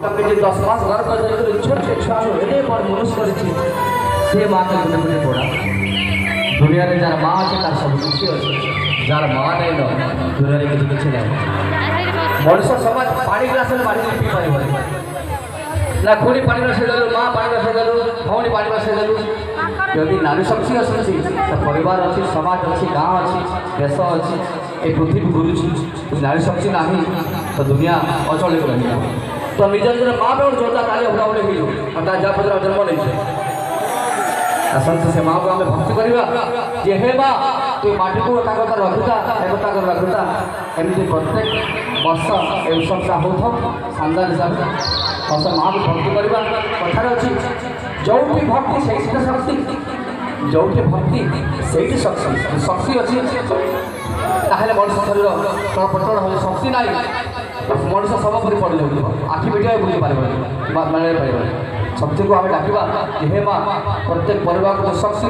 তাকে যে 10 মাস গর্ভ ধরে ছোট ছোট ছাড়ো এনে পর মানুষ করেছে সে মাকে মনে মনে পড়া দুনিয়ারে যার মা আছে তার সব কিছু আছে যার মা নাই না দুনিয়ারে কিছু নাই মনুষ্য সমাজ পানি গ্লাসে পানি পি পারিব না খুনি পানি গ্লাসে দেলু মা পানি গ্লাসে দেলু ভଉଣୀ পানি গ্লাসে দেলু যদি নারী শক্তি ଅଛି ତ ପରିବାର ଅଛି ସମାଜ ଅଛି ଗାଁ ଅଛି ଦେଶ ଅଛି ଏ ପୃଥିବୀ ଘୁରୁଛି ନାରୀ ଶକ୍ତି ନାହିଁ ତ ଦୁନିଆ ଅଚଳ ରହିବ ତ ନିଜ ନିଜର ମା ବେଳ ଯୋଉଟା କାଲି ଉଡ଼ାଉଡ଼ି ହେଇଯିବ ଆଉ ତା ଯାହା ପତ୍ର ଜନ୍ମ ନେଇছে ଆସନ୍ତୁ ସେ ମାଆକୁ ଆମେ ଭକ୍ତି କରିବା ଯେ ହେ ମା ତୁ ମାଟିକୁ ଏକାଗ୍ରତା ରଖୁଥା ଏକତା କରି ରଖୁଥା ଏମିତି ପ୍ରତ୍ୟେକ ବର୍ଷ ଏ ଉତ୍ସବଟା ହେଉଥାଉ ଶାନଦାର ହିସାବରେ ବର୍ଷ ମାଆକୁ ଭକ୍ତି କରିବା କଥାରେ ଅଛି ଯୋଉଠି ଭକ୍ତି ସେଇଠି ଶକ୍ତି ଯୋଉଠି ଭକ୍ତି ସେଇଠି ଶକ୍ତି ଶକ୍ତି ଅଛି ତାହେଲେ ମଣିଷ ଶରୀର ଚଳପ୍ରଚଳ ହେବ ଶକ୍ତି ନାହିଁ ମଣିଷ ସମ କରି ପଡ଼ିଯାଉଥିବ ଆଖି ମିଟିବା ବୁଝିପାରିବନି ବା ମାନିପାରିବନି ଶକ୍ତିକୁ ଆମେ ଡାକିବା ଯେ ହେ ମା ପ୍ରତ୍ୟେକ ପରିବାରକୁ ଶକ୍ତି